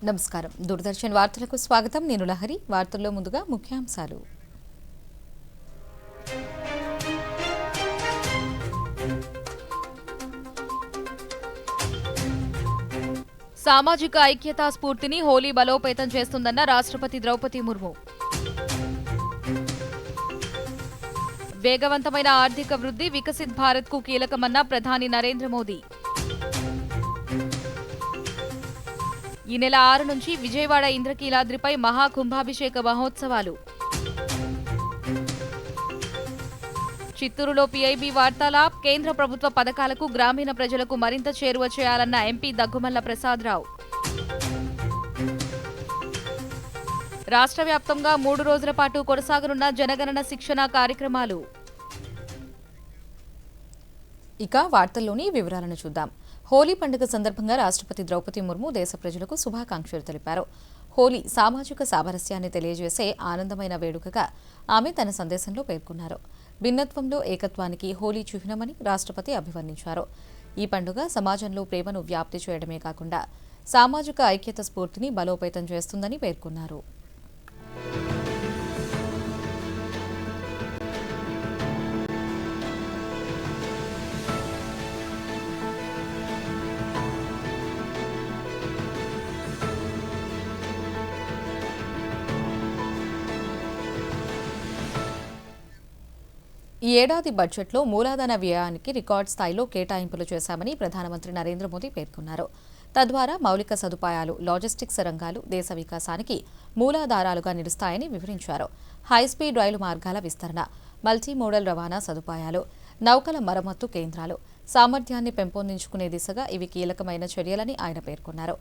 నమస్కారం. దూరదర్శన్ వార్తలకు స్వాగతం. నేను లహరి. వార్తల్లో ముందుగా ముఖ్యాంశాలు. సామాజిక ఐక్యతా స్ఫూర్తిని హోలీ బలోపేతం చేస్తుందన్న రాష్ట్రపతి ద్రౌపది ముర్ము. వేగవంతమైన ఆర్థిక వృద్ధి వికసిత్ భారత్కు కీలకమన్న ప్రధాని నరేంద్ర మోదీ. ఈ నెల 6 నుంచి విజయవాడ ఇంద్రకీలాద్రిపై మహాకుంభాభిషేక మహోత్సవాలు. చిత్తూరులో పీఐబీ వార్తాలాప్. కేంద్ర ప్రభుత్వ పథకాలకు గ్రామీణ ప్రజలకు మరింత చేరువ చేయాలన్న ఎంపీ దగ్గుమల్ల ప్రసాదరావు. రాష్ట్ర వ్యాప్తంగా 3 రోజుల పాటు కొనసాగనున్న జనగణన శిక్షణ కార్యక్రమాలు. ఇక వార్తల్లోని వివరాలను చూద్దాం. హోలీ పండుగ సందర్భంగా రాష్ట్రపతి ద్రౌపది ముర్ము దేశ ప్రజలకు శుభాకాంక్షలు తెలిపారు. హోలీ సామాజిక సామరస్యాన్ని తెలియజేసే ఆనందమైన వేడుకగా ఆమె తన సందేశంలో పేర్కొన్నారు. భిన్నత్వంలో ఏకత్వానికి హోలీ చిహ్నమని రాష్ట్రపతి అభివర్ణించారు. ఈ పండుగ సమాజంలో ప్రేమను వ్యాప్తి చేయడమే కాకుండా సామాజిక ఐక్యత స్ఫూర్తిని బలోపేతం చేస్తుందని పేర్కొన్నారు. ఈ ఏడాది బడ్జెట్లో మూలధన వ్యయానికి రికార్డు స్థాయిలో కేటాయింపులు చేశామని ప్రధానమంత్రి నరేంద్ర మోదీ పేర్కొన్నారు. తద్వారా మౌలిక సదుపాయాలు, లాజిస్టిక్స్ రంగాలు దేశ వికాసానికి మూలాధారాలుగా నిలుస్తాయని వివరించారు. హైస్పీడ్ రైలు మార్గాల విస్తరణ, మల్టీమోడల్ రవాణా సదుపాయాలు, నౌకల మరమ్మతు కేంద్రాలు, సామర్థ్యాన్ని పెంపొందించుకునే దిశగా ఇవి కీలకమైన చర్యలని ఆయన పేర్కొన్నారు.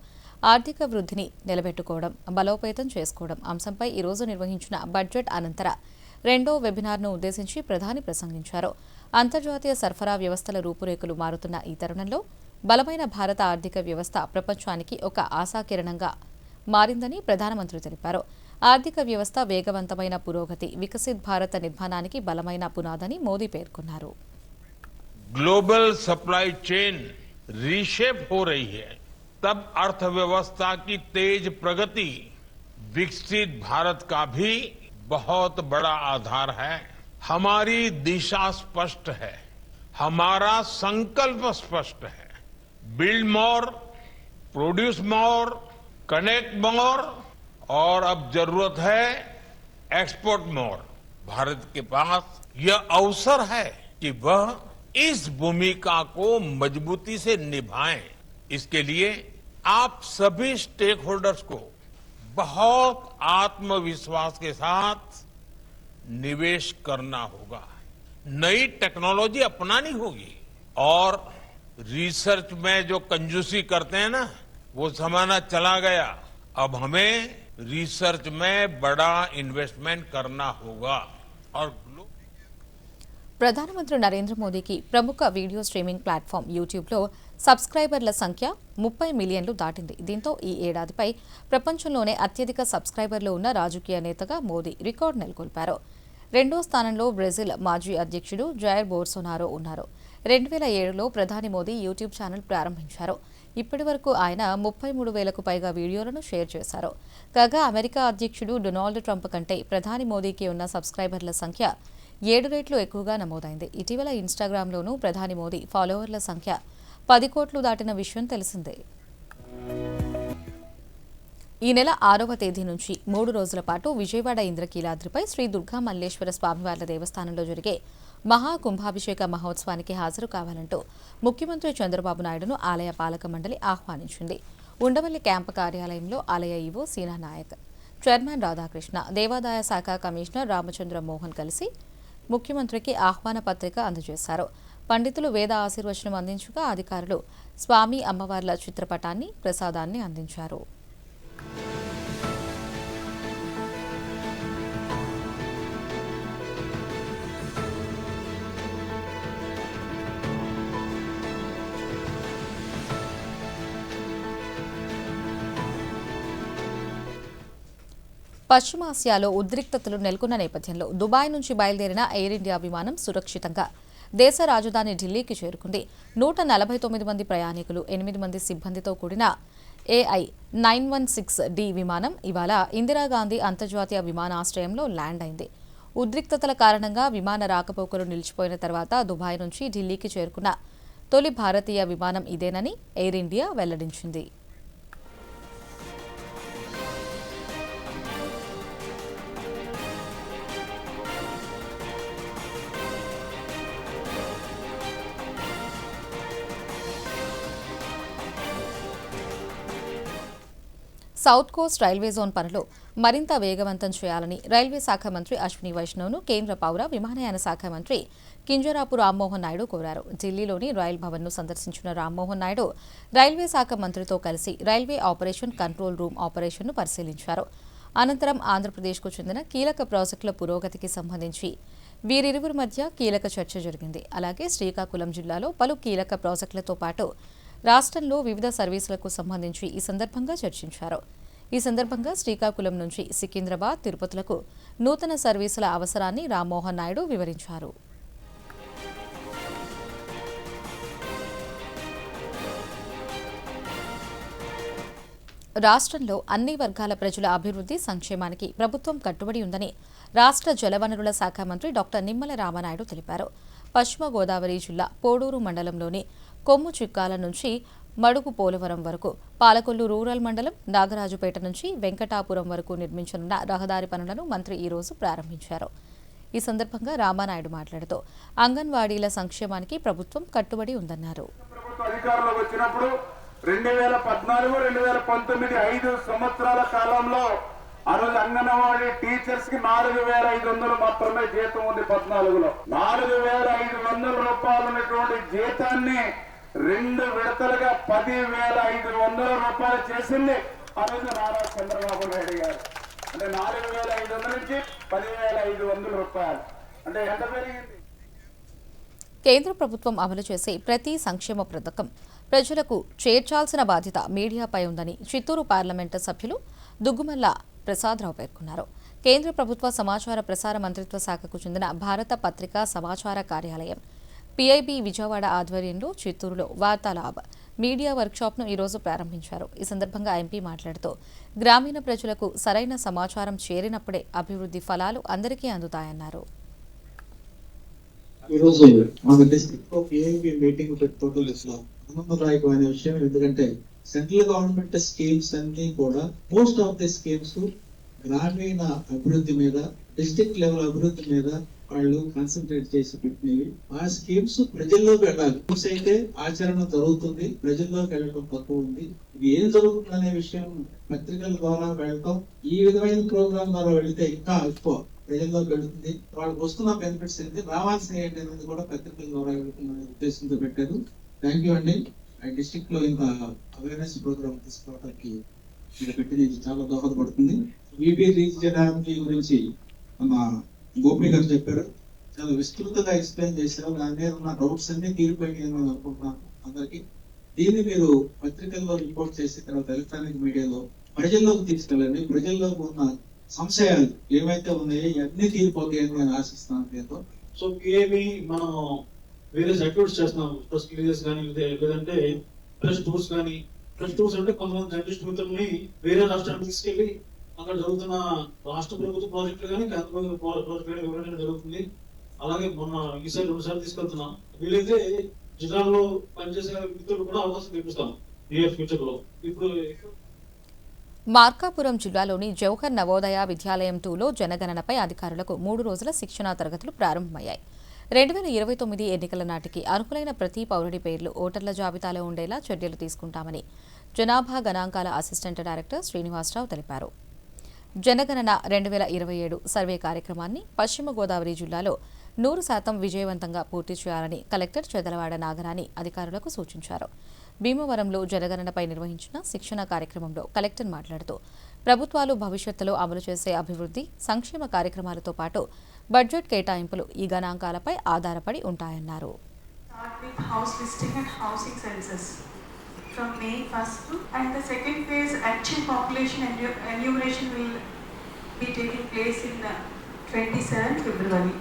ఆర్థిక వృద్ధిని నిలబెట్టుకోవడం, బలోపేతం చేసుకోవడం అంశంపై ఈరోజు నిర్వహించిన బడ్జెట్ అనంతర రెండో వెబినార్ను ఉద్దేశించి ప్రధాని ప్రసంగించారు. అంతర్జాతీయ సరఫరా వ్యవస్థల రూపురేఖలు మారుతున్న ఈ తరుణంలో బలమైన భారత ఆర్థిక వ్యవస్థ ప్రపంచానికి ఒక ఆశాకిరణంగా మారిందని ప్రధానమంత్రి తెలిపారు. ఆర్థిక వ్యవస్థ వేగవంతమైన పురోగతి, వికసిత్ భారత నిర్మాణానికి బలమైన పునాదని మోదీ పేర్కొన్నారు. ग्लोबल सप्लाई चेन रीशेप हो रही है, तब अर्थव्यवस्था की तेज प्रगति विकसित भारत का भी बहुत बड़ा आधार है. हमारी दिशा स्पष्ट है, हमारा संकल्प स्पष्ट है. Build more, produce more, connect मोर और अब जरूरत है एक्सपोर्ट मोर. भारत के पास यह अवसर है कि वह इस भूमिका को मजबूती से निभाएं. इसके लिए आप सभी स्टेक होल्डर्स को बहुत आत्मविश्वास के साथ निवेश करना होगा. नई टेक्नोलॉजी अपनानी होगी और रिसर्च में जो कंजूसी करते हैं ना, वो जमाना चला गया. अब हमें रिसर्च में बड़ा इन्वेस्टमेंट करना होगा. और ప్రధానమంత్రి నరేంద్ర మోదీకి ప్రముఖ వీడియో స్ట్రీమింగ్ ప్లాట్ఫామ్ యూట్యూబ్లో సబ్స్క్రైబర్ల సంఖ్య 30 మిలియన్లు దాటింది. దీంతో ఈ ఏడాదిపై ప్రపంచంలోనే అత్యధిక సబ్స్క్రైబర్లు ఉన్న రాజకీయ నేతగా మోదీ రికార్డు నెలకొల్పారు. రెండో స్థానంలో బ్రెజిల్ మాజీ అధ్యక్షుడు జైర్ బోల్సోనారో ఉన్నారు. 2007లో ప్రధాని మోదీ యూట్యూబ్ ఛానల్ ప్రారంభించారు. ఇప్పటి వరకు ఆయన 33,000కు పైగా వీడియోలను షేర్ చేశారు. కాగా అమెరికా అధ్యక్షుడు డొనాల్డ్ ట్రంప్ కంటే ప్రధాని మోదీకి ఉన్న సబ్స్క్రైబర్ల సంఖ్య 7 రెట్లు ఎక్కువగా నమోదైంది. ఇటీవల ఇన్స్టాగ్రామ్లోనూ ప్రధాని మోదీ ఫాలోవర్ల సంఖ్య 10 కోట్లు దాటిన విషయం తెలిసిందే. ఈ నెల 6వ తేదీ నుంచి 3 రోజుల పాటు విజయవాడ ఇంద్రకీలాద్రిపై శ్రీ దుర్గా మల్లేశ్వర స్వామివార్ల దేవస్థానంలో జరిగే మహాకుంభాభిషేక మహోత్సవానికి హాజరు కావాలంటూ ముఖ్యమంత్రి చంద్రబాబు నాయుడును ఆలయ పాలక మండలి ఆహ్వానించింది. ఉండవల్లి క్యాంపు కార్యాలయంలో ఆలయ ఈవో సీనా నాయక్, చైర్మన్ రాధాకృష్ణ, దేవాదాయ శాఖ కమిషనర్ రామచంద్ర మోహన్ కలిసి ముఖ్యమంత్రికి ఆహ్వాన పత్రిక అందజేశారు. పండితులు వేద ఆశీర్వచనం అందించగా అధికారులు స్వామి అమ్మవార్ల చిత్రపటాన్ని, ప్రసాదాన్ని అందించారు. పశ్చిమాసియాలో ఉద్రిక్తతలు నెలకొన్న నేపథ్యంలో దుబాయ్ నుంచి బయలుదేరిన ఎయిర్ ఇండియా విమానం సురక్షితంగా దేశ రాజధాని ఢిల్లీకి చేరుకుంది. 149 మంది ప్రయాణికులు, 8 మంది సిబ్బందితో కూడిన ఏఐ 916D విమానం ఇవాళ ఇందిరాగాంధీ అంతర్జాతీయ విమానాశ్రయంలో ల్యాండ్ అయింది. ఉద్రిక్తతల కారణంగా విమాన రాకపోకలు నిలిచిపోయిన తర్వాత దుబాయ్ నుంచి ఢిల్లీకి చేరుకున్న తొలి భారతీయ విమానం ఇదేనని ఎయిర్ ఇండియా వెల్లడించింది. సౌత్ కోస్ట్ రైల్వే జోన్ పనులు మరింత వేగవంతం చేయాలని రైల్వే శాఖ మంత్రి అశ్విని వైష్ణవ్ను కేంద్ర పౌర విమానయాన శాఖ మంత్రి కింజరాపు రామ్మోహన్ నాయుడు కోరారు. ఢిల్లీలోని రైల్ భవన్ను సందర్శించిన రామ్మోహన్ నాయుడు రైల్వే శాఖ మంత్రితో కలిసి రైల్వే ఆపరేషన్ కంట్రోల్ రూమ్ ఆపరేషన్ను పరిశీలించారు. అనంతరం ఆంధ్రప్రదేశ్కు చెందిన కీలక ప్రాజెక్టుల పురోగతికి సంబంధించి వీరిరువురి మధ్య కీలక చర్చ జరిగింది. అలాగే శ్రీకాకుళం జిల్లాలో పలు కీలక ప్రాజెక్టులతో పాటు రాష్ట్రంలో వివిధ సర్వీసులకు సంబంధించి ఈ సందర్భంగా చర్చించారు. ఈ సందర్భంగా శ్రీకాకుళం నుంచి సికింద్రాబాద్, తిరుపతులకు నూతన సర్వీసుల అవసరాన్ని రామ్మోహన్ నాయుడు వివరించారు. రాష్ట్రంలో అన్ని వర్గాల ప్రజల అభివృద్ధి సంక్షేమానికి ప్రభుత్వం కట్టుబడి ఉందని రాష్ట్ర జలవనరుల శాఖ మంత్రి డాక్టర్ నిమ్మల రామనాయుడు తెలిపారు. పశ్చిమ గోదావరి జిల్లా పోడూరు మండలంలోని కొమ్ము చిక్కాల నుంచి మడుగు పోలవరం వరకు, పాలకొల్లు రూరల్ మండలం నాగరాజుపేట నుంచి వెంకటాపురం వరకు నిర్మించనున్న రహదారి పనులను మంత్రి ఈ రోజు ప్రారంభించారు. ఈ సందర్భంగా రామానాయుడు మాట్లాడుతూ అంగన్వాడీల సంక్షేమానికి ప్రభుత్వం కట్టుబడి ఉందన్నారు. 2014-2019 5 సంవత్సరాల కాలంలో ఆ రోజు అంగన్వాడీ టీచర్స్ కి 4,500 మాత్రమే జీతం ఉంది. 14లో 4,500 రూపాయలు ఉన్నటువంటి జీతాన్ని 2 విడతలుగా 10,500 రూపాయలు చేసింది ఆ రోజు నారా చంద్రబాబు నాయుడు గారు. అంటే 4,500 నుంచి 10,500 రూపాయలు అంటే ఎంత పెరిగింది? కేంద్ర ప్రభుత్వం అమలు చేసే ప్రతి సంక్షేమ పథకం ప్రజలకు చేర్చాల్సిన బాధ్యత మీడియాపై ఉందని చిత్తూరు పార్లమెంటు సభ్యులు దుగ్గుమల్ల ప్రసాదరావు పేర్కొన్నారు. కేంద్ర ప్రభుత్వ సమాచార ప్రసార మంత్రిత్వ శాఖకు చెందిన భారత పత్రికా సమాచార కార్యాలయం పిఐబి విజయవాడ ఆధ్వర్యంలో చిత్తూరులో వార్తా ల్యాబ్ మీడియా వర్క్షాప్ను ఈరోజు ప్రారంభించారు. ఈ సందర్భంగా ఎంపీ మాట్లాడుతూ గ్రామీణ ప్రజలకు సరైన సమాచారం చేరినప్పుడే అభివృద్ధి ఫలాలు అందరికీ అందుతాయన్నారు. ఈరోజు మన డిస్ట్రిక్ట్ లో పిఐబి మీటింగ్ పెట్టుకోవడం ఆనందదాయకమైన విషయం. ఎందుకంటే సెంట్రల్ గవర్నమెంట్ స్కీమ్స్ అన్ని కూడా మోస్ట్ ఆఫ్ ది స్కీమ్స్ గ్రామీణ అభివృద్ధి మీద, డిస్ట్రిక్ట్ లెవెల్ అభివృద్ధి మీద వాళ్ళు కాన్సన్ట్రేట్ చేసి పెట్టినవి. ఆ స్కీమ్స్ ప్రజల్లోకి వెళ్ళాలి. స్కీమ్స్ అయితే ఆచరణ జరుగుతుంది, ప్రజల్లోకి వెళ్ళడం తక్కువ ఉంది. ఇది ఏం జరుగుతుంది అనే విషయం పత్రికల ద్వారా వెళ్ళటం, ఈ విధమైన ప్రోగ్రామ్ ద్వారా వెళితే ఇంకా ఎక్కువ ప్రజల్లోకి వెళుతుంది. వాళ్ళకి వస్తున్న బెనిఫిట్స్ ఏంటి, రావాల్సిన ఏంటి అనేది కూడా పత్రికల ద్వారా వెళుతున్న ఉద్దేశంతో పెట్టారు. థ్యాంక్ యూ అండి. డిస్ట్రిక్ట్ లో ఇంత అవేర్నెస్ ప్రోగ్రామ్ తీసుకోవడానికి ఇది పెట్టింది చాలా దోహదపడుతుంది. విబి రీజనాలిటీ గురించి మన గోపి గారు చెప్పారు, చాలా విస్తృతంగా ఎక్స్ప్లెయిన్ చేశారు. దాని మీద ఉన్న డౌట్స్ అన్ని తీరిపోయి అనుకుంటున్నాను అందరికి. దీన్ని మీరు పత్రికల్లో రిపోర్ట్ చేసిన తర్వాత ఎలక్ట్రానిక్ మీడియాలో ప్రజల్లోకి తీసుకెళ్ళండి. ప్రజల్లోకి ఉన్న సంశయాలు ఏవైతే ఉన్నాయో ఇవన్నీ తీరిపోతాయని నేను ఆశిస్తున్నాను. దీంతో సో పిఏబి మనం వేరే యాక్టివిటీస్ చేస్తున్నాం. ప్రెస్ రిలీజెస్ కానీ లేదంటే ప్రెస్ టూర్స్ కానీ. ప్రెస్ టూర్స్ అంటే కొంతమంది జర్నలిస్ట్ మిత్రుల్ని వేరే రాష్ట్రానికి తీసుకెళ్లి అక్కడ జరుగుతున్న రాష్ట్ర ప్రభుత్వ ప్రాజెక్టులు కానీ కేంద్ర ప్రాజెక్టులు వివరించడం జరుగుతుంది. అలాగే మొన్న ఈసారి 2 సార్లు తీసుకెళ్తున్నాం. వీలైతే జిల్లాలో పనిచేసే మిత్రులు కూడా అవకాశం కల్పిస్తాం నియర్ ఫ్యూచర్ లో. ఇప్పుడు మార్కాపురం జిల్లాలోని జవహర్ నవోదయ విద్యాలయం 2లో జనగణనపై అధికారులకు 3 రోజుల శిక్షణా తరగతులు ప్రారంభమయ్యాయి. 2029 ఎన్నికల నాటికి అర్హులైన ప్రతి పౌరుడి పేర్లు ఓటర్ల జాబితాలో ఉండేలా చర్యలు తీసుకుంటామని జనాభా గణాంకాల అసిస్టెంట్ డైరెక్టర్ శ్రీనివాసరావు తెలిపారు. జనగణన 2027 సర్వే కార్యక్రమాన్ని పశ్చిమ గోదావరి జిల్లాలో 100% విజయవంతంగా పూర్తి చేయాలని కలెక్టర్ చెదలవాడ నాగరాణి అధికారులకు సూచించారు. భీమవరంలో జనగణనపై నిర్వహించిన శిక్షణ కార్యక్రమంలో కలెక్టర్ మాట్లాడుతూ ప్రభుత్వాలు భవిష్యత్తులో అమలు చేసే అభివృద్ధి సంక్షేమ కార్యక్రమాలతో పాటు బడ్జెట్ కేటాయింపులు ఈ గణాంకాలపై ఆధారపడి ఉంటాయన్నారు. From May 1st and the second phase actual population enumeration will be taking place in 27 February.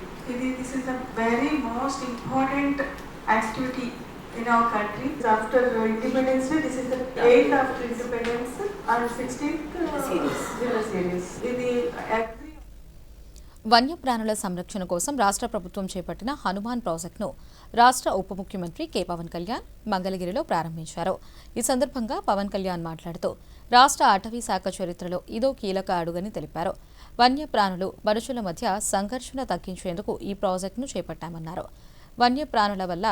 This is the very most important activity in our country. After independence day, this is the 8th after independence and 16th Jilla series. ఇది వన్యప్రాణుల సంరక్షణ కోసం రాష్ట్ర ప్రభుత్వం చేపట్టిన హనుమాన్ ప్రాజెక్టును రాష్ట్ర ఉప ముఖ్యమంత్రి కె పవన్ కళ్యాణ్ మంగళగిరిలో ప్రారంభించారు. ఈ సందర్భంగా పవన్ కళ్యాణ్ మాట్లాడుతూ రాష్ట్ర అటవీ శాఖ చరిత్రలో ఇదో కీలక అడుగని తెలిపారు. వన్యప్రాణులు మనుషుల మధ్య సంఘర్షణ తగ్గించేందుకు ఈ ప్రాజెక్టును చేపట్టామన్నారు. వన్యప్రాణుల వల్ల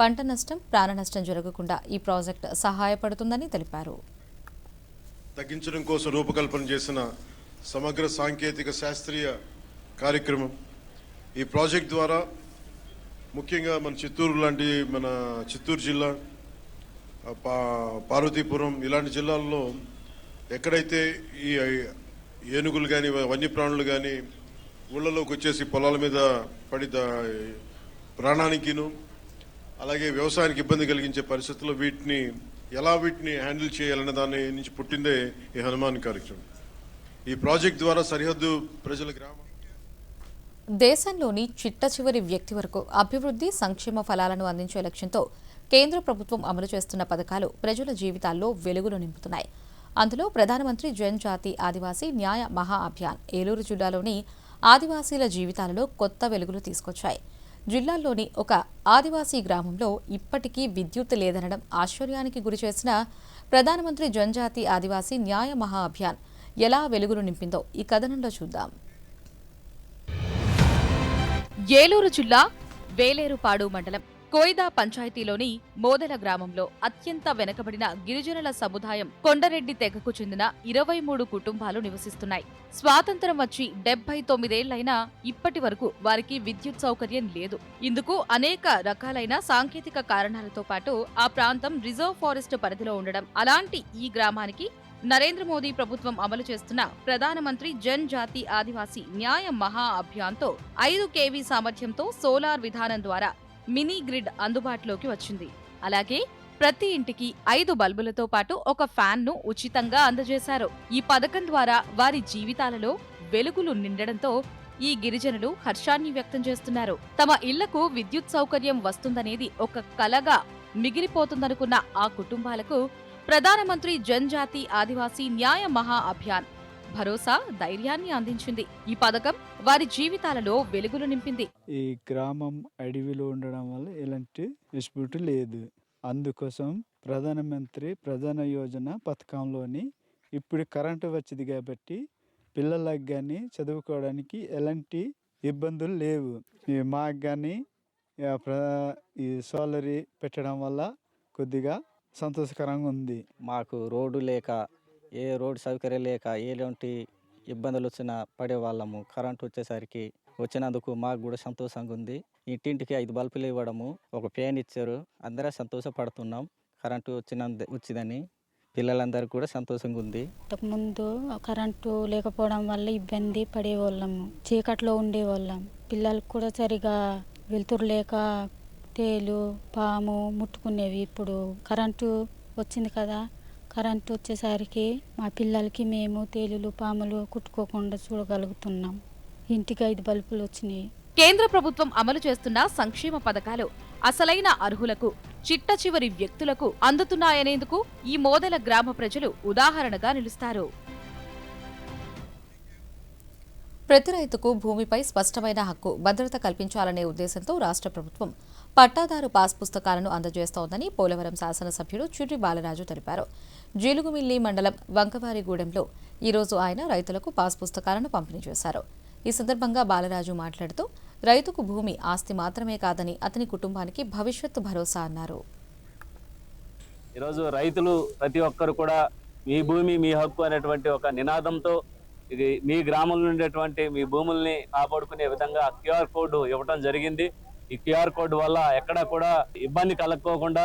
పంట నష్టం, ప్రాణ నష్టం జరగకుండా ఈ ప్రాజెక్టు సహాయపడుతుందని తెలిపారు. తగ్గించడం కోసం రూపకల్పన చేసిన సమగ్ర సాంకేతిక శాస్త్రీయ కార్యక్రమం. ఈ ప్రాజెక్ట్ ద్వారా ముఖ్యంగా మన చిత్తూరు లాంటి మన చిత్తూరు జిల్లా, పార్వతీపురం ఇలాంటి జిల్లాల్లో ఎక్కడైతే ఈ ఏనుగులు కానీ వన్యప్రాణులు కానీ ఊళ్ళలోకి వచ్చేసి పొలాల మీద పడి ప్రాణానికిను అలాగే వ్యవసాయానికి ఇబ్బంది కలిగించే పరిస్థితుల్లో వీటిని హ్యాండిల్ చేయాలనే దాని నుంచి పుట్టిందే ఈ హనుమాన్ కార్యక్రమం. ఈ ప్రాజెక్ట్ ద్వారా సరిహద్దు ప్రజల గ్రామ దేశంలోని చిట్ట చివరి వ్యక్తి వరకు అభివృద్ధి, సంక్షేమ ఫలాలను అందించే లక్ష్యంతో కేంద్ర ప్రభుత్వం అమలు చేస్తున్న పథకాలు ప్రజల జీవితాల్లో వెలుగులు నింపుతున్నాయి. అందులో ప్రధానమంత్రి జన్ జాతి ఆదివాసీ న్యాయ మహా అభియాన్ ఏలూరు జిల్లాలోని ఆదివాసీల జీవితాలలో కొత్త వెలుగులు తీసుకొచ్చాయి. జిల్లాలోని ఒక ఆదివాసీ గ్రామంలో ఇప్పటికీ విద్యుత్ లేదనడం ఆశ్చర్యానికి గురిచేసిన ప్రధానమంత్రి జన్ జాతి ఆదివాసీ న్యాయ మహా అభియాన్ ఎలా వెలుగులు నింపిందో ఈ కథనంలో చూద్దాం. ఏలూరు జిల్లా వేలేరుపాడు మండలం కోయిదా పంచాయతీలోని మోదెల గ్రామంలో అత్యంత వెనుకబడిన గిరిజనుల సముదాయం కొండరెడ్డి తెగకు చెందిన 23 కుటుంబాలు నివసిస్తున్నాయి. స్వాతంత్ర్యం వచ్చి 79 ఏళ్లైనా ఇప్పటి వరకు వారికి విద్యుత్ సౌకర్యం లేదు. ఇందుకు అనేక రకాలైన సాంకేతిక కారణాలతో పాటు ఆ ప్రాంతం రిజర్వ్ ఫారెస్ట్ పరిధిలో ఉండడం. అలాంటి ఈ గ్రామానికి నరేంద్ర మోదీ ప్రభుత్వం అమలు చేస్తున్న ప్రధానమంత్రి జన్ జాతి ఆదివాసీ న్యాయ మహా అభియాన్తో 5 kV సామర్థ్యంతో సోలార్ విధానం ద్వారా మినీ గ్రిడ్ అందుబాటులోకి వచ్చింది. అలాగే ప్రతి ఇంటికి 5 బల్బులతో పాటు ఒక ఫ్యాన్ను ఉచితంగా అందజేశారు. ఈ పథకం ద్వారా వారి జీవితాలలో వెలుగులు నిండడంతో ఈ గిరిజనులు హర్షాన్ని వ్యక్తం చేస్తున్నారు. తమ ఇళ్లకు విద్యుత్ సౌకర్యం వస్తుందనేది ఒక కలగా మిగిలిపోతుందనుకున్న ఆ కుటుంబాలకు ప్రధానమంత్రి జన్ జాతి ఆదివాసీ న్యాయ మహా అభియాన్ భరోసా, ధైర్యాన్ని అందించింది. ఈ పథకం వారి జీవితాలలో వెలుగులు నింపింది. ఈ గ్రామం అడవిలో ఉండడం వల్ల ఎలాంటి డిస్ప్యూట్ లేదు. అందుకోసం ప్రధానమంత్రి ప్రధాన యోజన పథకంలోని ఇప్పుడు కరెంటు వచ్చింది కాబట్టి పిల్లలకు కానీ చదువుకోవడానికి ఎలాంటి ఇబ్బందులు లేవు. మాకు కానీ ఈ సోలరీ పెట్టడం వల్ల కొద్దిగా సంతోషకరంగా ఉంది. మాకు రోడ్డు లేక రోడ్డు సౌకర్యం లేక ఎలాంటి ఇబ్బందులు వచ్చినా పడేవాళ్ళము. కరెంటు వచ్చేసరికి వచ్చినందుకు మాకు కూడా సంతోషంగా ఉంది. ఇంటింటికి 5 బల్బులు ఇవ్వడము, ఒక ఫ్యాన్ ఇచ్చారు. అందరూ సంతోషపడుతున్నాం కరెంటు వచ్చిందని. పిల్లలందరికీ కూడా సంతోషంగా ఉంది. ముందు కరెంటు లేకపోవడం వల్ల ఇబ్బంది పడేవాళ్ళము, చీకట్లో ఉండేవాళ్ళం. పిల్లలకు కూడా సరిగా వెలుతురు లేక తేలు, పాము ముట్టుకునేవి. ఇప్పుడు కరెంటు వచ్చింది కదా, కరెంటు వచ్చేసరికి మా పిల్లలకి మేము తేలులు, పాములు కుట్టుకోకుండా చూడగలుగుతున్నాం. ఇంటికి 5 బల్బులు వచ్చినాయి. కేంద్ర ప్రభుత్వం అమలు చేస్తున్న సంక్షేమ పథకాలు అసలైన అర్హులకు, చిట్ట చివరి వ్యక్తులకు అందుతున్నాయనేందుకు ఈ మోదెల గ్రామ ప్రజలు ఉదాహరణగా నిలుస్తారు. ప్రతి రైతుకు భూమిపై స్పష్టమైన హక్కు, భద్రత కల్పించాలనే ఉద్దేశంతో రాష్ట్ర ప్రభుత్వం పట్టాదారు పాస్ పుస్తకాలను అందజేస్తోందని పోలవరం శాసనసభ్యుడు చుర్రి బాలరాజు తెలిపారు. జీలుగుమిల్లి మండలం వంకవారిగూడెంలో ఈరోజు ఆయన రైతులకు పాస్ పుస్తకాలను పంపిణీ చేశారు. ఈ సందర్భంగా బాలరాజు మాట్లాడుతూ రైతుకు భూమి ఆస్తి మాత్రమే కాదని అతని కుటుంబానికి భవిష్యత్తు భరోసా అన్నారు. ఈరోజు రైతులు ప్రతి ఒక్కరు కూడా మీ భూమి మీ హక్కు అనేటువంటి ఒక నినాదంతో ఇది మీ గ్రామంలో ఉండేటువంటి మీ భూముల్ని కాపాడుకునే విధంగా QR కోడ్ ఇవ్వడం జరిగింది. ఈ QR కోడ్ వల్ల ఎక్కడ కూడా ఇబ్బంది కలగకోకుండా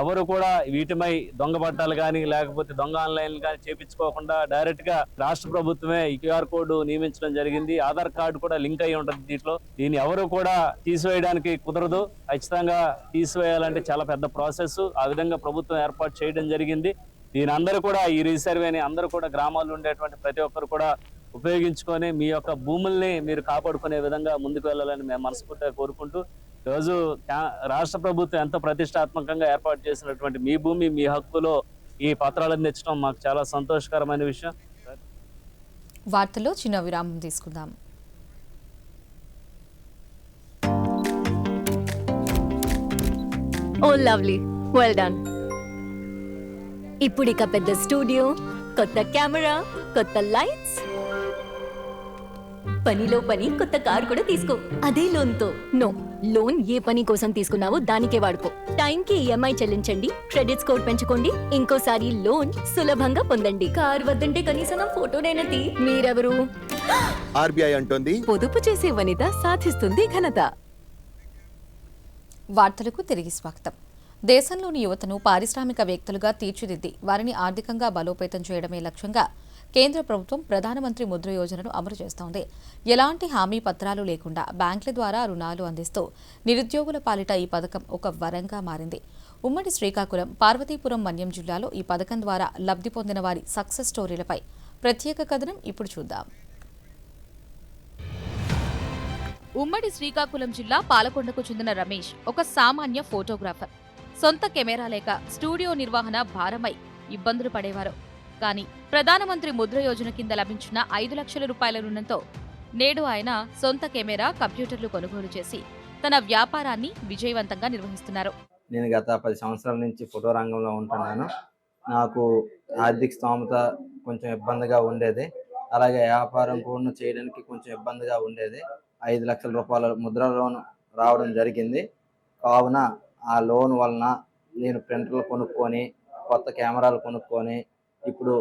ఎవరు కూడా వీటిపై దొంగ పట్టాలు కానీ లేకపోతే దొంగ ఆన్లైన్లు కానీ చేపించుకోకుండా డైరెక్ట్ గా రాష్ట్ర ప్రభుత్వమే ఈ QR కోడ్ నియమించడం జరిగింది. ఆధార్ కార్డు కూడా లింక్ అయి ఉంటుంది దీంట్లో. దీన్ని ఎవరు కూడా తీసివేయడానికి కుదరదు. ఖచ్చితంగా తీసివేయాలంటే చాలా పెద్ద ప్రాసెస్. ఆ విధంగా ప్రభుత్వం ఏర్పాటు చేయడం జరిగింది. దీని అందరూ కూడా ఈ రీసర్వేని అందరూ కూడా గ్రామాల్లో ఉండేటువంటి ప్రతి ఒక్కరు కూడా ఉపయోగించుకొని మీ యొక్క భూముల్ని మీరు కాపాడుకునే విధంగా ముందుకు వెళ్ళాలని మేము మనస్ఫూర్తిగా కోరుకుంటూ ఈరోజు రాష్ట్ర ప్రభుత్వం ఎంతో ప్రతిష్టాత్మకంగా ఏర్పాటు చేసినటువంటి మీ భూమి మీ హక్కులో ఈ పత్రాలను తెచ్చడం మాకు చాలా సంతోషకరమైన విషయం. వార్తల్లో చిన్న విరామం తీసుకుందాం. Oh lovely, well done. ఇప్పుడు ఇక పెద్ద స్టూడియో, కొత్త కెమెరా, కొత్త లైట్స్, పనిలో పని కొత్త కార్ కూడా తీసుకో. అదే లోన్తో. నో, లోన్ ఏ పని కోసం తీసుకున్నావో దానికే వాడుకో. టైంకి ఈఎంఐ చెల్లించండి, క్రెడిట్ స్కోర్ పెంచుకోండి, ఇంకోసారి లోన్ సులభంగా పొందండి. కార్ వద్దంటే కనీసం నా ఫోటోనైనా తీ. మీరెవరు? ఆర్బీఐ అంటోంది, పొదుపు చేసే వనిత సాధిస్తుంది ఘనత. వార్తలకు తిరిగి స్వాగతం. దేశంలోని యువతను పారిశ్రామికవేత్తలుగా తీర్చిదిద్ది వారిని ఆర్థికంగా బలోపేతం చేయడమే లక్ష్యంగా కేంద్ర ప్రభుత్వం ప్రధానమంత్రి ముద్ర యోజనను అమలు చేస్తోంది. ఎలాంటి హామీ పత్రాలు లేకుండా బ్యాంకుల ద్వారా రుణాలు అందిస్తూ నిరుద్యోగుల పాలిట ఈ పథకం ఒక వరంగా మారింది. ఉమ్మడి శ్రీకాకుళం, పార్వతీపురం, మన్యం జిల్లాలో ఈ పథకం ద్వారా లబ్ధి పొందిన వారి సక్సెస్ స్టోరీలపై ప్రత్యేక కథనం ఇప్పుడు చూద్దాం. ఉమ్మడి శ్రీకాకుళం జిల్లా పాలకొండకు చెందిన రమేష్ ఒక సామాన్య ఫోటోగ్రాఫర్. సొంత కెమెరా లేక స్టూడియో నిర్వహణ భారమై ఇబ్బందులు పడేవారు. కానీ ప్రధానమంత్రి ముద్ర యోజన కింద లభించిన 5 లక్షల రూపాయల రుణంతో నేడు ఆయన సొంత కెమెరా, కంప్యూటర్లు కొనుగోలు చేసి తన వ్యాపారాన్ని విజయవంతంగా నిర్వహిస్తున్నారు. నేను గత 10 సంవత్సరాల నుంచి ఫోటో రంగంలో ఉంటున్నాను. నాకు ఆర్థిక స్తోమత కొంచెం ఇబ్బందిగా ఉండేది. అలాగే వ్యాపారం కూడా చేయడానికి కొంచెం ఇబ్బందిగా ఉండేది. 5 లక్షల రూపాయల ముద్ర లోన్ రావడం జరిగింది. కావున ఆ లోన్ వలన నేను ప్రింటర్లు కొనుక్కొని, కొత్త కెమెరాలు కొనుక్కొని ఇప్పుడు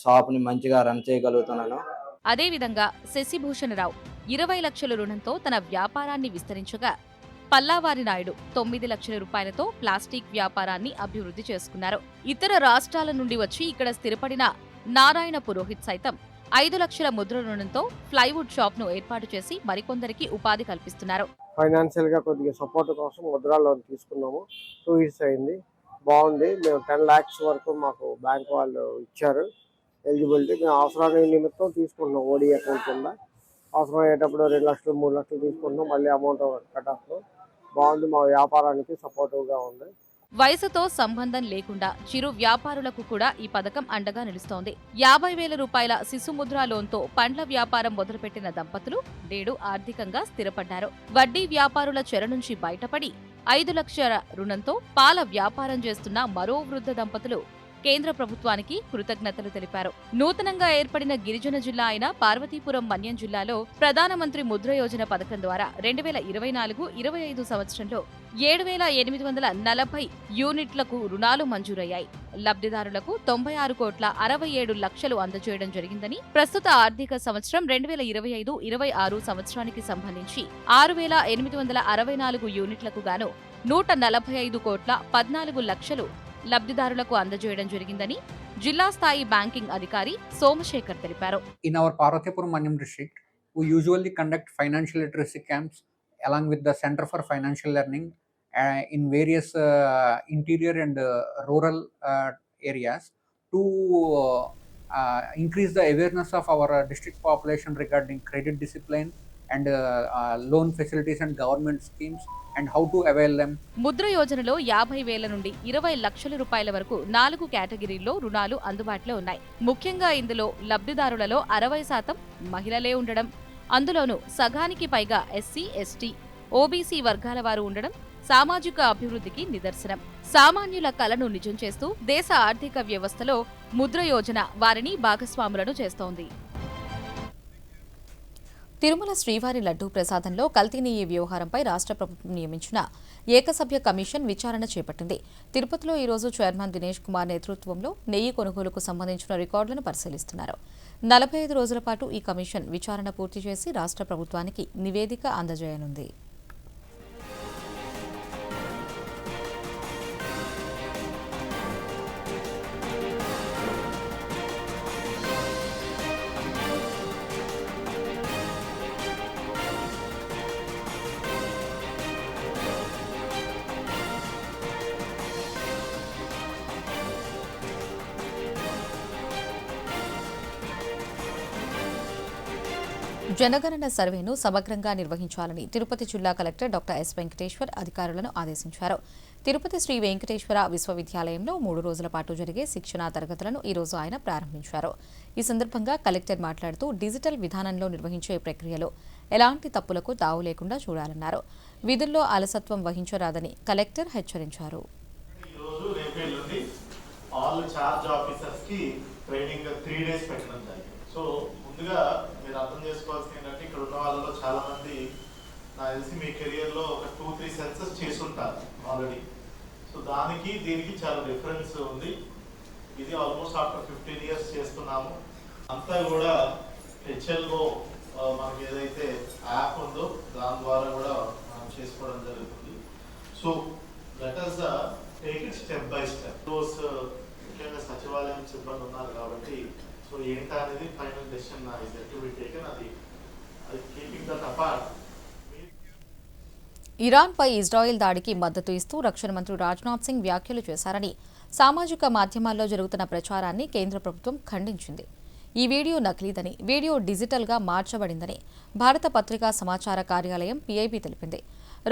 షాప్ని మంచిగా రన్ చేయగలుగుతున్నాను. అదేవిధంగా శశిభూషణరావు 20 లక్షల రుణంతో తన వ్యాపారాన్ని విస్తరించగా, పల్లావారి నాయుడు 9 లక్షల రూపాయలతో ప్లాస్టిక్ వ్యాపారాన్ని అభివృద్ధి చేసుకున్నారు. ఇతర రాష్ట్రాల నుండి వచ్చి ఇక్కడ స్థిరపడిన నారాయణ పురోహిత్ సైతం 5 లక్షల ముద్ర రుణంతో ప్లైవుడ్ షాప్ ను ఏర్పాటు చేసి మరికొందరికి ఉపాధి కల్పిస్తున్నారు. ఫైనాన్షియల్ గా కొద్దిగా సపోర్ట్ కోసం ముద్రా లోన్ తీసుకున్నాము. 2 years అయింది. బాగుంది. మేము 10 lakhs వరకు మాకు బ్యాంక్ వాళ్ళు ఇచ్చారు ఎలిజిబిలిటీ. మేము అవసరాన్ని నిమిత్తం తీసుకుంటున్నాం. ఓడి అకౌంట్ కింద అవసరం అయ్యేటప్పుడు 2 లక్షలు 3 లక్షలు తీసుకుంటున్నాం. మళ్ళీ అమౌంట్ కట్ ఆఫ్. బాగుంది. మా వ్యాపారానికి సపోర్టివ్ గా ఉంది. వయసుతో సంబంధం లేకుండా చిరు వ్యాపారులకు కూడా ఈ పథకం అండగా నిలుస్తోంది. 50,000 రూపాయల శిశుముద్రా లోన్తో పండ్ల వ్యాపారం మొదలుపెట్టిన దంపతులు నేడు ఆర్థికంగా స్థిరపడ్డారు. వడ్డీ వ్యాపారుల చెర నుంచి బయటపడి 5 లక్షల రుణంతో పాల వ్యాపారం చేస్తున్న మరో వృద్ధ దంపతులు కేంద్ర ప్రభుత్వానికి కృతజ్ఞతలు తెలిపారు. నూతనంగా ఏర్పడిన గిరిజన జిల్లా అయిన పార్వతీపురం, మన్యం జిల్లాలో ప్రధానమంత్రి ముద్ర యోజన పథకం ద్వారా 2024-25 సంవత్సరంలో 7,840 యూనిట్లకు రుణాలు మంజూరయ్యాయి. లబ్ధిదారులకు 96,67 లక్షలు అందజేయడం జరిగిందని, ప్రస్తుత ఆర్థిక సంవత్సరం 2025-26 సంవత్సరానికి సంబంధించి 6,864 యూనిట్లకు గాను 145,14 లక్షలు లబ్ధిదారులకు అందజేయడం జరిగిందని జిల్లా స్థాయి బ్యాంకింగ్ అధికారి సోమశేఖర్ తెలిపారు. In our Parvatipuram Manyam district, we usually conduct financial literacy camps along with the Center for Financial Learning in various interior and rural areas to increase the awareness of our district population regarding credit discipline and loan facilities and government schemes and how to avail them. Mudra యోజనలో 50,000 నుండి 20 లక్షల రూపాయల వరకు 4 కేటగిరీల్లో రుణాలు అందుబాటులో ఉన్నాయి. ముఖ్యంగా ఇందులో లబ్ధిదారులలో 60% మహిళలే ఉండడం, అందులోనూ సగానికి పైగా ఎస్సీ, ఎస్టీ, ఓబీసీ వర్గాల వారు ఉండడం సామాజిక అభివృద్ధికి నిదర్శనం. సామాన్యుల కలను నిజం చేస్తూ దేశ ఆర్థిక వ్యవస్థలో ముద్ర యోజన వారిని భాగస్వాములను చేస్తోంది. తిరుమల శ్రీవారి లడ్డూ ప్రసాదంలో కల్తీ నెయ్యి వ్యవహారంపై రాష్ట్ర ప్రభుత్వం నియమించిన ఏకసభ్య కమిషన్ విచారణ చేపట్టింది. తిరుపతిలో ఈరోజు చైర్మన్ దినేష్ కుమార్ నేతృత్వంలో నెయ్యి కొనుగోలుకు సంబంధించిన రికార్డులను పరిశీలిస్తున్నారు. 45 రోజుల పాటు ఈ కమిషన్ విచారణ పూర్తి చేసి రాష్ట్ర ప్రభుత్వానికి నివేదిక అందజేయనుంది. జనగణన సర్వేను సమగ్రంగా నిర్వహించాలని తిరుపతి జిల్లా కలెక్టర్ డాక్టర్ ఎస్ వెంకటేశ్వర్ అధికారులను ఆదేశించారు. తిరుపతి శ్రీ వెంకటేశ్వర విశ్వవిద్యాలయంలో 3 రోజుల పాటు జరిగే శిక్షణా తరగతులను ఈ రోజు ఆయన ప్రారంభించారు. ఈ సందర్భంగా కలెక్టర్ మాట్లాడుతూ డిజిటల్ విధానంలో నిర్వహించే ప్రక్రియలో ఎలాంటి తప్పులకు తావు లేకుండా చూడాలన్నారు. విధుల్లో అలసత్వం వహించరాదని కలెక్టర్ హెచ్చరించారు. ముందుగా మీరు అర్థం చేసుకోవాల్సింది ఏంటంటే ఇక్కడ ఉన్న వాళ్ళలో చాలా మంది నాకు తెలిసి మీ కెరియర్ లో ఒక 2-3 సెన్సెస్ చేసుంటారు ఆల్రెడీ. సో దానికి దీనికి చాలా డిఫరెన్స్ ఉంది. ఇది ఆల్మోస్ట్ ఆఫ్టర్ 15 years చేస్తున్నాము. అంతా కూడా హెచ్ఎల్ఓ మనకి ఏదైతే యాప్ ఉందో దాని ద్వారా కూడా మనం చేసుకోవడం జరుగుతుంది. So let us take it step by step. ముఖ్యంగా సచివాలయం సిబ్బంది ఉన్నారు కాబట్టి సో ఏంటా అనేది final decision is yet to be taken. అది కీపింగ్ దట్ అపార్ట్. ఇరాన్పై ఇజ్రాయెల్ దాడికి మద్దతు ఇస్తూ రక్షణ మంత్రి రాజ్నాథ్ సింగ్ వ్యాఖ్యలు చేశారని సామాజిక మాధ్యమాల్లో జరుగుతున్న ప్రచారాన్ని కేంద్ర ప్రభుత్వం ఖండించింది. ఈ వీడియో నకిలీదని, వీడియో డిజిటల్గా మార్చబడిందని భారత పత్రికా సమాచార కార్యాలయం పీఐబీ తెలిపింది.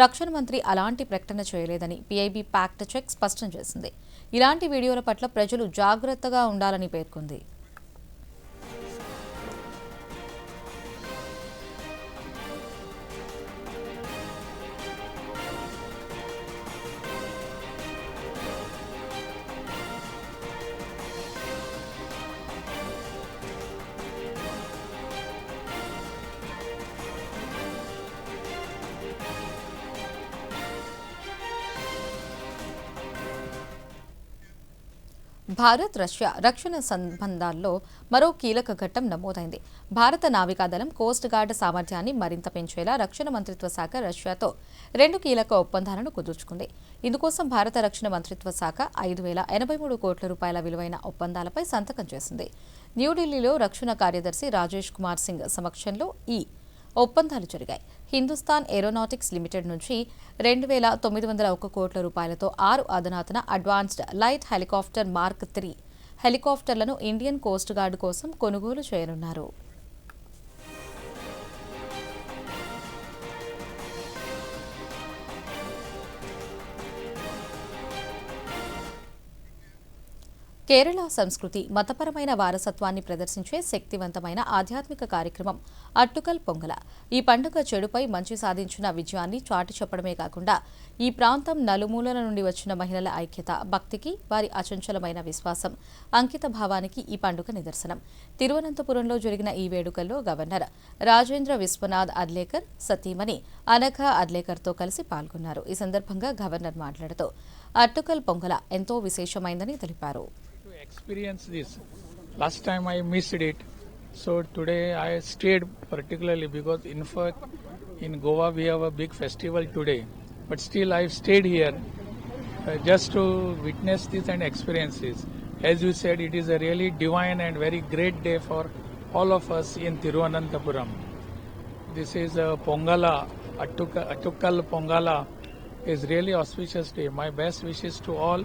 రక్షణ మంత్రి అలాంటి ప్రకటన చేయలేదని పీఐబీ ఫ్యాక్ట్ చెక్ స్పష్టం చేసింది. ఇలాంటి వీడియోల పట్ల ప్రజలు జాగ్రత్తగా ఉండాలని పేర్కొంది. భారత్ రష్యా రక్షణ సంబంధాల్లో మరో కీలక ఘట్టం నమోదైంది. భారత నావికాదళం కోస్ట్ గార్డ్ సామర్థ్యాన్ని మరింత పెంచేలా రక్షణ మంత్రిత్వ శాఖ రష్యాతో 2 కీలక ఒప్పందాలను కుదుర్చుకుంది. ఇందుకోసం భారత రక్షణ మంత్రిత్వ శాఖ 5,083 కోట్ల రూపాయల విలువైన ఒప్పందాలపై సంతకం చేసింది. న్యూఢిల్లీలో రక్షణ కార్యదర్శి రాజేష్ కుమార్ సింగ్ సమక్షంలో ఈ ఒప్పందాలు జరిగాయి. హిందుస్థాన్ ఏరోనాటిక్స్ లిమిటెడ్ నుంచి 2,901 కోట్ల రూపాయలతో 6 అధునాతన అడ్వాన్స్డ్ లైట్ హెలికాప్టర్ మార్క్ 3 హెలికాప్టర్లను ఇండియన్ కోస్ట్ గార్డ్ కోసం కొనుగోలు చేయనున్నారు. కేరళ సంస్కృతి మతపరమైన వారసత్వాన్ని ప్రదర్శించే శక్తివంతమైన ఆధ్యాత్మిక కార్యక్రమం అట్టుకల్ పొంగల. ఈ పండుగ చెడుపై మంచి సాధించిన విజయాన్ని చాటి చెప్పడమే కాకుండా ఈ ప్రాంతం నలుమూలల నుండి వచ్చిన మహిళల ఐక్యత, భక్తికి, వారి అచంచలమైన విశ్వాసం, అంకిత భావానికి ఈ పండుగ నిదర్శనం. తిరువనంతపురంలో జరిగిన ఈ వేడుకల్లో గవర్నర్ రాజేంద్ర విశ్వనాథ్ అద్లేకర్, సతీమణి అనఘ అద్లేకర్తో కలిసి పాల్గొన్నారు. ఈ సందర్భంగా గవర్నర్ మాట్లాడుతూ అట్టుకల్ పొంగల ఎంతో విశేషమైందని తెలిపారు. Experience this. Last time I missed it, so today I stayed particularly because in fact in Goa we have a big festival today, but still I stayed here just to witness this and experience this. As you said, it is a really divine and very great day for all of us in Thiruvananthapuram. This is a Pongala, Attukkal Pongala is really auspicious day. My best wishes to all.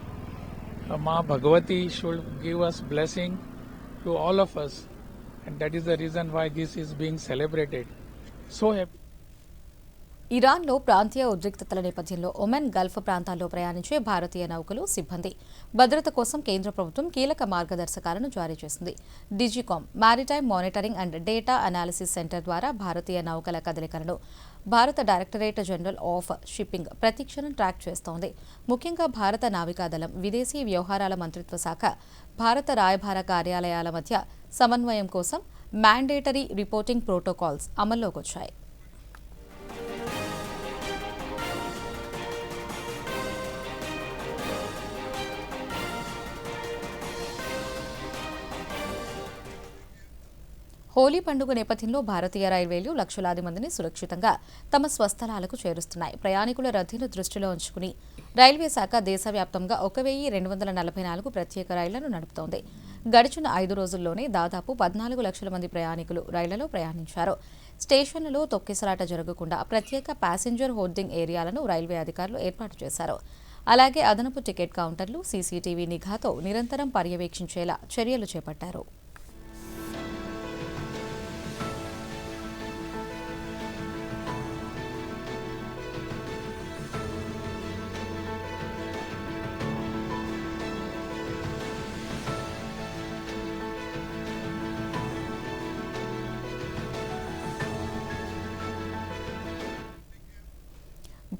Ma Bhagavati should give us blessing to all of us, and that is the reason why this is being celebrated. So happy. ఇరాన్లో ప్రాంతీయ ఉద్రిక్తతల నేపథ్యంలో Oman Gulf ప్రాంతాల్లో ప్రయాణించే భారతీయ నౌకలు, సిబ్బంది భద్రత కోసం కేంద్ర ప్రభుత్వం కీలక మార్గదర్శకాలను జారీ చేసింది. DGComm maritime monitoring and data analysis centre ద్వారా భారతీయ నౌకల కదలికలను భారత డైరెక్టరేట్ జనరల్ ఆఫ్ షిప్పింగ్ ప్రతిక్షణం ట్రాక్ చేస్తోంది. ముఖ్యంగా భారత నావికాదళం, విదేశీ వ్యవహారాల మంత్రిత్వ శాఖ, భారత రాయబార కార్యాలయాల మధ్య సమన్వయం కోసం మ్యాండేటరీ రిపోర్టింగ్ ప్రోటోకాల్స్ అమల్లోకి వచ్చాయి. హోలీ పండుగ నేపథ్యంలో భారతీయ రైల్వేలు లక్షలాది మందిని సురక్షితంగా తమ స్వస్థలాలకు చేరుస్తున్నాయి. ప్రయాణికుల రద్దీని దృష్టిలో ఉంచుకుని రైల్వే శాఖ దేశవ్యాప్తంగా 1,244 ప్రత్యేక రైళ్లను నడుపుతోంది. గడిచిన 5 రోజుల్లోనే దాదాపు 14 లక్షల మంది ప్రయాణికులు రైళ్లలో ప్రయాణించారు. స్టేషన్లలో తొక్కిసలాట జరగకుండా ప్రత్యేక ప్యాసింజర్ హోర్డింగ్ ఏరియాలను రైల్వే అధికారులు ఏర్పాటు చేశారు. అలాగే అదనపు టికెట్ కౌంటర్లు, సీసీటీవీ నిఘాతో నిరంతరం పర్యవేక్షించేలా చర్యలు చేపట్టారు.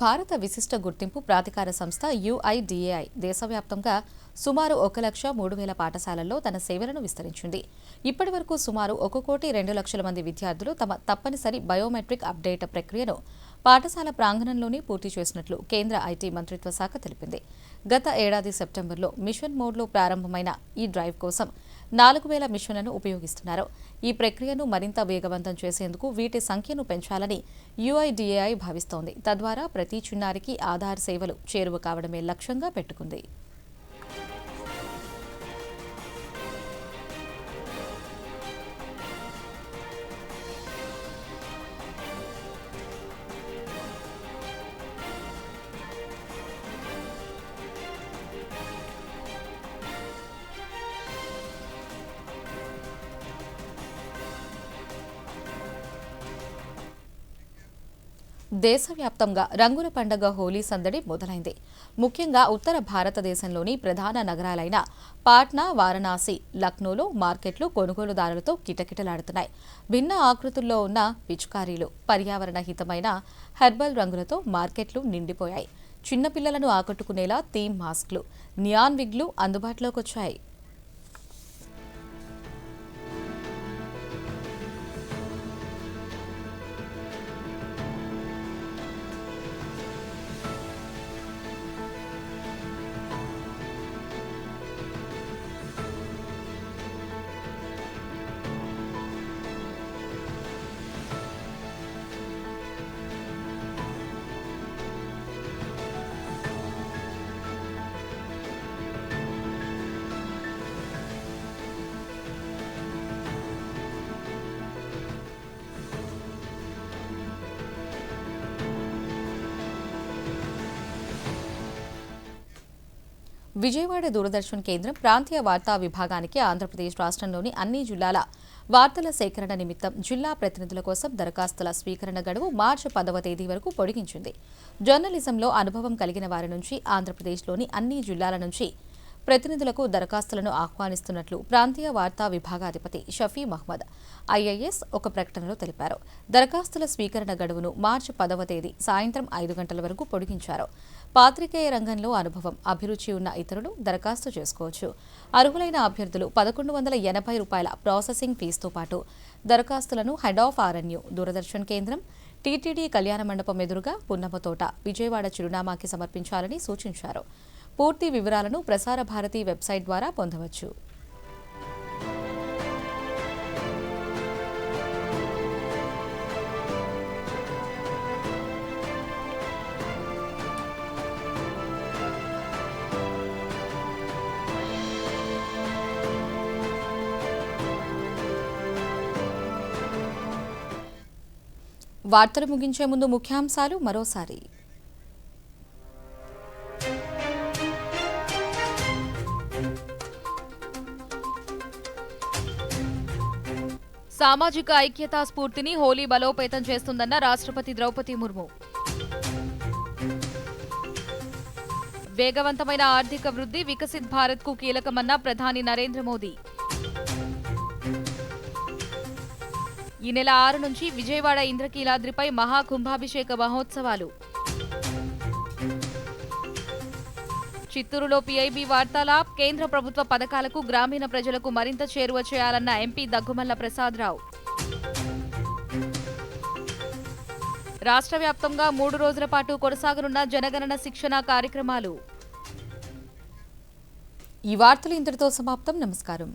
భారత విశిష్ట గుర్తింపు ప్రాధికార సంస్థ UIDAI దేశవ్యాప్తంగా సుమారు 1,03,000 పాఠశాలల్లో తన సేవలను విస్తరించింది. ఇప్పటి వరకు సుమారు 1,02,00,000 మంది విద్యార్థులు తమ తప్పనిసరి బయోమెట్రిక్ అప్డేట్ ప్రక్రియను పాఠశాల ప్రాంగణంలోనే పూర్తి చేసినట్లు కేంద్ర ఐటీ మంత్రిత్వ శాఖ తెలిపింది. గత ఏడాది సెప్టెంబర్లో మిషన్ మోడ్లో ప్రారంభమైన ఈ డ్రైవ్ కోసం 4,000 మిషన్లను ఉపయోగిస్తున్నారు. ఈ ప్రక్రియను మరింత వేగవంతం చేసేందుకు వీటి సంఖ్యను పెంచాలని UIDAI భావిస్తోంది. తద్వారా ప్రతి చిన్నారికి ఆధార్ సేవలు చేరువ కావడమే లక్ష్యంగా పెట్టుకుంది. దేశవ్యాప్తంగా రంగుల పండుగ హోలీ సందడి మొదలైంది. ముఖ్యంగా ఉత్తర భారతదేశంలోని ప్రధాన నగరాలైన పాట్నా, వారణాసి, లక్నోలో మార్కెట్లు కొనుగోలుదారులతో కిటకిటలాడుతున్నాయి. భిన్న ఆకృతుల్లో ఉన్న పిచుకారీలు, పర్యావరణ హితమైన హెర్బల్ రంగులతో మార్కెట్లు నిండిపోయాయి. చిన్నపిల్లలను ఆకట్టుకునేలా థీమ్ మాస్క్లు, నియాన్ విగ్లు అందుబాటులోకి వచ్చాయి. విజయవాడ దూరదర్శన్ కేంద్రం ప్రాంతీయ వార్తా విభాగానికి ఆంధ్రప్రదేశ్ రాష్ట్రంలోని అన్ని జిల్లాల వార్తల సేకరణ నిమిత్తం జిల్లా ప్రతినిధుల కోసం దరఖాస్తుల స్వీకరణ గడువు మార్చి 10వ తేదీ వరకు పొడిగించింది. జర్నలిజంలో అనుభవం కలిగిన వారి నుంచి ఆంధ్రప్రదేశ్లోని అన్ని జిల్లాల నుంచి ప్రతినిధులకు దరఖాస్తులను ఆహ్వానిస్తున్నట్లు ప్రాంతీయ వార్తా విభాగాధిపతి షఫీ మహ్మద్ IAS ఒక ప్రకటనలో తెలిపారు. దరఖాస్తుల స్వీకరణ గడువును మార్చి 10వ తేదీ సాయంత్రం 5 గంటల వరకు పొడిగించారు. పాత్రికేయ రంగంలో అనుభవం, అభిరుచి ఉన్న ఇతరులు దరఖాస్తు చేసుకోవచ్చు. అర్హులైన అభ్యర్థులు ₹1,180 ప్రాసెసింగ్ ఫీజుతో పాటు దరఖాస్తులను హెడ్ ఆఫ్ RNU దూరదర్శన్ కేంద్రం, టీటీడీ కళ్యాణ మండపం ఎదురుగా పున్నమతోట, విజయవాడ చిరునామాకి సమర్పించాలని సూచించారు. పూర్తి వివరాలను ప్రసార భారతి వెబ్సైట్ ద్వారా పొందవచ్చు. వార్తలు ముగించే ముందు ముఖ్యాంశాలు మరోసారి. సామాజిక ఐక్యతా స్ఫూర్తిని హోలీ బలోపేతం చేస్తుందన్న రాష్ట్రపతి ద్రౌపది ముర్ము. వేగవంతమైన ఆర్థిక వృద్ధి వికసిత్ భారత్కు కీలకమన్న ప్రధాని నరేంద్ర మోదీ. ఈ నెల 6 నుంచి విజయవాడ ఇంద్రకీలాద్రిపై మహాకుంభాభిషేక మహోత్సవాలు. చిత్తూరులో PIB వార్తాలాప్, కేంద్ర ప్రభుత్వ పథకాలకు గ్రామీణ ప్రజలకు మరింత చేరువ చేయాలన్న ఎంపీ దగ్గుమల్ల ప్రసాదరావు. రాష్ట్ర వ్యాప్తంగా 3 రోజుల పాటు కొనసాగనున్న జనగణన శిక్షణ కార్యక్రమాలు. ఈ వార్తలు ఇంతటితో సమాప్తం. నమస్కారం.